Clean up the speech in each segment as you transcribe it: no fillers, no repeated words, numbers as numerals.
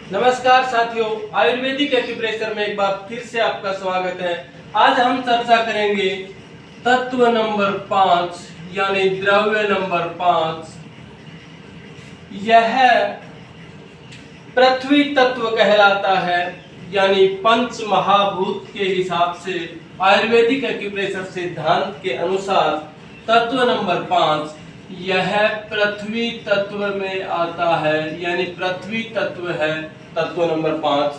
नमस्कार साथियों, आयुर्वेदिक एक्यूप्रेशर में एक बार फिर से आपका स्वागत है। आज हम चर्चा करेंगे तत्व नंबर 5 यानी द्रव्य नंबर 5। यह पृथ्वी तत्व कहलाता है, यानी पंच महाभूत के हिसाब से आयुर्वेदिक एक्यूप्रेशर सिद्धांत के अनुसार तत्व नंबर 5 यह पृथ्वी तत्व में आता है, यानी पृथ्वी तत्व है। तत्व नंबर 5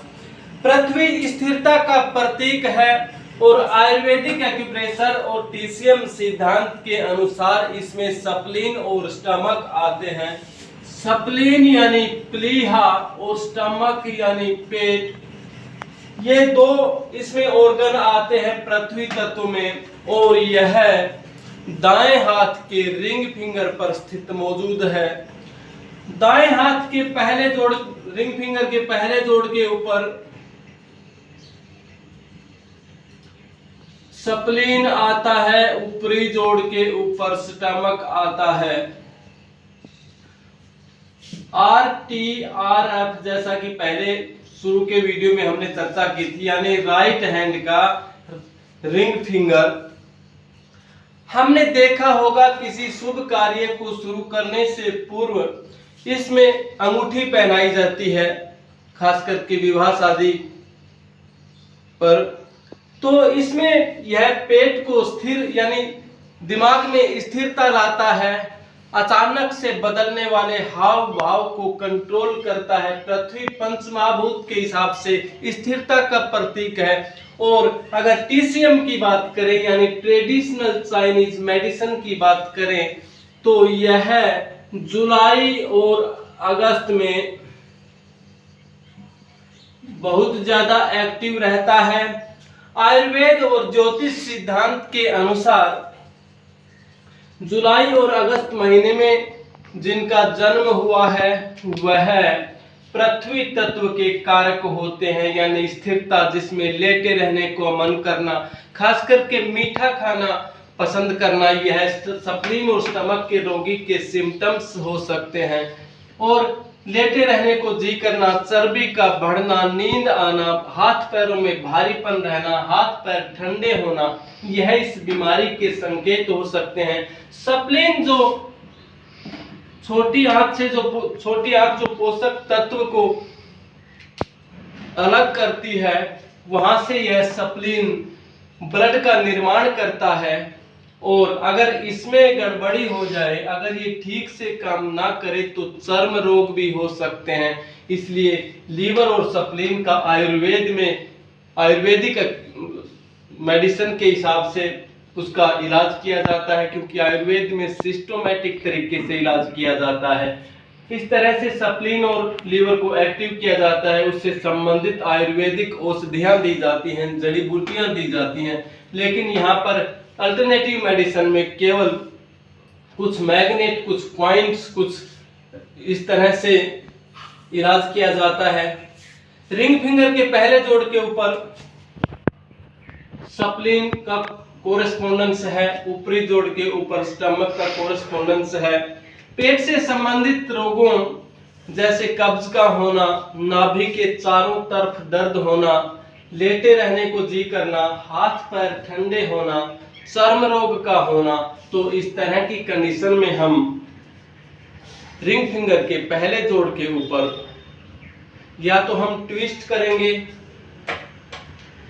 पृथ्वी स्थिरता का प्रतीक है और आयुर्वेदिक एक्यूप्रेशर और टीसीएम सिद्धांत के अनुसार इसमें स्प्लीन और स्टमक आते हैं। स्प्लीन यानी प्लीहा और स्टमक यानी पेट, ये दो इसमें ऑर्गन आते हैं पृथ्वी तत्व में, और यह दाएं हाथ के रिंग फिंगर पर स्थित मौजूद है। दाएं हाथ के पहले जोड़, रिंग फिंगर के पहले जोड़ के ऊपर स्प्लीन आता है, ऊपरी जोड़ के ऊपर स्टमक आता है। RTRF जैसा कि पहले शुरू के वीडियो में हमने चर्चा की थी, यानी राइट हैंड का रिंग फिंगर। हमने देखा होगा किसी शुभ कार्य को शुरू करने से पूर्व इसमें अंगूठी पहनाई जाती है, खास करके विवाह शादी पर। तो इसमें यह पेट को स्थिर यानी दिमाग में स्थिरता लाता है, अचानक से बदलने वाले हाव भाव को कंट्रोल करता है। पृथ्वी पंचमहाभूत के हिसाब से स्थिरता का प्रतीक है। और अगर टीसीएम की बात करें, यानी ट्रेडिशनल चाइनीज मेडिसिन की बात करें, तो यह जुलाई और अगस्त में बहुत ज्यादा एक्टिव रहता है। आयुर्वेद और ज्योतिष सिद्धांत के अनुसार जुलाई और अगस्त महीने में जिनका जन्म हुआ है वह पृथ्वी तत्व के कारक होते हैं, यानी स्थिरता, जिसमें लेटे रहने को मन करना, खास करके मीठा खाना पसंद करना, यह स्प्लीन और स्टमक के रोगी के सिम्टम्स हो सकते हैं। और लेटे रहने को जी करना, चर्बी का बढ़ना, नींद आना, हाथ पैरों में भारीपन रहना, हाथ पैर ठंडे होना, यह इस बीमारी के संकेत हो सकते हैं। स्प्लीन जो छोटी आंत जो पोषक तत्व को अलग करती है, वहां से यह स्प्लीन ब्लड का निर्माण करता है। और अगर इसमें गड़बड़ी हो जाए, अगर ये ठीक से काम ना करे, तो चर्म रोग भी हो सकते हैं। इसलिए लीवर और स्प्लीन का आयुर्वेदिक मेडिसिन के हिसाब से उसका इलाज किया जाता है, क्योंकि आयुर्वेद में सिस्टोमेटिक तरीके से इलाज किया जाता है। इस तरह से स्प्लीन और लीवर को एक्टिव किया जाता है, उससे संबंधित आयुर्वेदिक औषधियां दी जाती हैं, जड़ी बूटियां दी जाती हैं। लेकिन यहाँ पर अल्टरनेटिव मेडिसिन में केवल कुछ मैग्नेट, कुछ पॉइंट्स, कुछ इस तरह से इलाज किया जाता है। रिंग फिंगर के पहले जोड़ के ऊपर स्प्लीन का कोरेस्पोंडेंस है, ऊपरी जोड़ के ऊपर स्टमक का कोरेस्पोंडेंस है। पेट से संबंधित रोगों जैसे कब्ज का होना, नाभि के चारों तरफ दर्द होना, लेटे रहने को जी करना, हाथ पैर ठंडे होना, चर्म रोग का होना, तो इस तरह की कंडीशन में हम रिंग फिंगर के पहले जोड़ के ऊपर या तो हम ट्विस्ट करेंगे,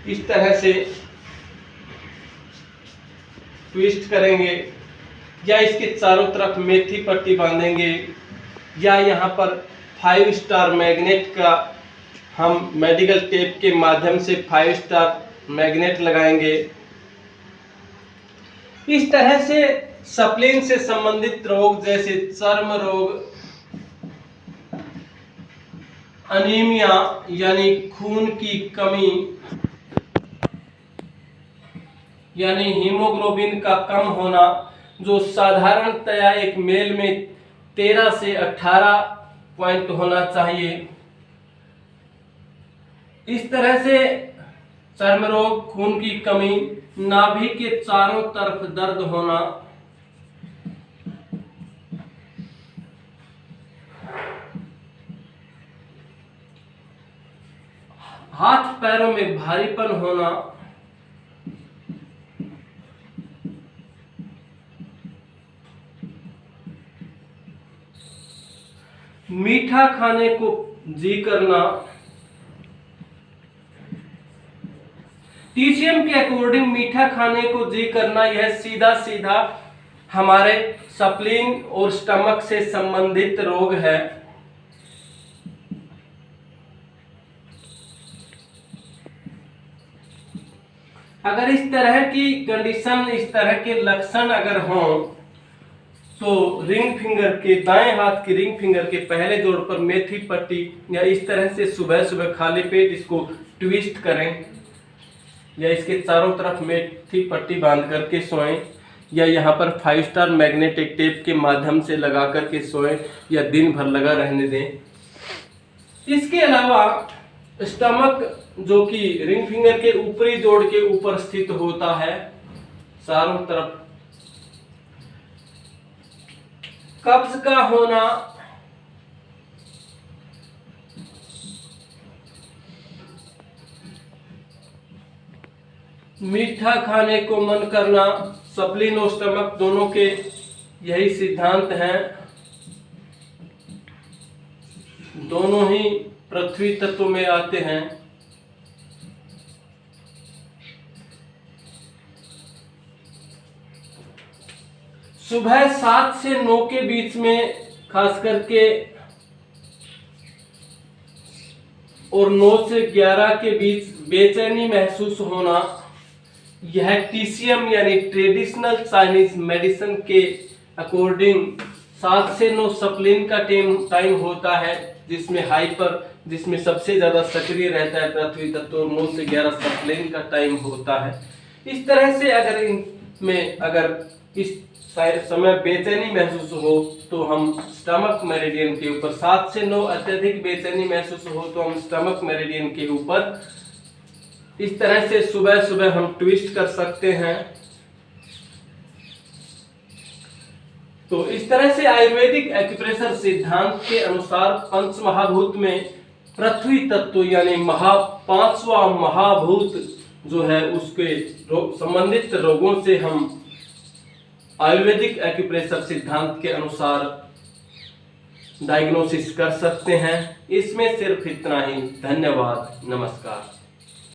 इस तरह से ट्विस्ट करेंगे, या इसके चारों तरफ मेथी पट्टी बांधेंगे, या यहाँ पर 5 स्टार मैग्नेट का हम मेडिकल टेप के माध्यम से 5 स्टार मैग्नेट लगाएंगे। इस तरह से स्प्लीन से संबंधित रोग जैसे चर्म रोग, अनीमिया यानी खून की कमी, यानी हीमोग्लोबिन का कम होना, जो साधारणतया एक मेल में 13 से 18 पॉइंट होना चाहिए। इस तरह से चर्म रोग, खून की कमी, नाभि के चारों तरफ दर्द होना, हाथ पैरों में भारीपन होना, मीठा खाने को जी करना। टीसीएम के अकॉर्डिंग मीठा खाने को जी करना यह सीधा सीधा हमारे स्प्लीन और स्टमक से संबंधित रोग है। अगर इस तरह की कंडीशन, इस तरह के लक्षण अगर हों तो रिंग फिंगर के, दाएं हाथ की रिंग फिंगर के पहले जोड़ पर मेथी पट्टी या इस तरह से सुबह सुबह खाली पेट इसको ट्विस्ट करें, या इसके चारों तरफ मेथी पट्टी बांध करके सोएं, या यहाँ पर 5 स्टार मैग्नेटिक टेप के माध्यम से लगा करके सोएं, या दिन भर लगा रहने दें। इसके अलावा स्टमक जो कि रिंग फिंगर के ऊपरी जोड़ के ऊपर स्थित होता है, चारों तरफ कब्ज का होना, मीठा खाने को मन करना, स्प्लीन और स्टमक दोनों के यही सिद्धांत हैं। दोनों ही पृथ्वी तत्व में आते हैं। सुबह 7 से 9 के बीच में खास करके और 9 से 11 के बीच बेचैनी महसूस होना, यह टीसीएम यानी ट्रेडिशनल चाइनीज मेडिसिन के अकॉर्डिंग 7 से 9 स्प्लीन का टाइम होता है, जिसमें सबसे ज्यादा सक्रिय रहता है पृथ्वी तत्व, और 9 से 11 स्प्लीन का टाइम होता है। इस तरह से अगर इस समय बेचैनी महसूस हो तो हम स्टमक मेरिडियन के ऊपर, 7 से 9 अत्यधिक बेचैनी महसूस हो तो हम स्टमक मेरिडियन के ऊपर इस तरह से सुबह सुबह हम ट्विस्ट कर सकते हैं। तो इस तरह से आयुर्वेदिक एक्यूप्रेशर सिद्धांत के अनुसार पंच महाभूत में पृथ्वी तत्व यानी 5वां महाभूत जो है उसके संबंधित रोगों से हम आयुर्वेदिक एक्यूप्रेशर सिद्धांत के अनुसार डायग्नोसिस कर सकते हैं। इसमें सिर्फ इतना ही। धन्यवाद, नमस्कार।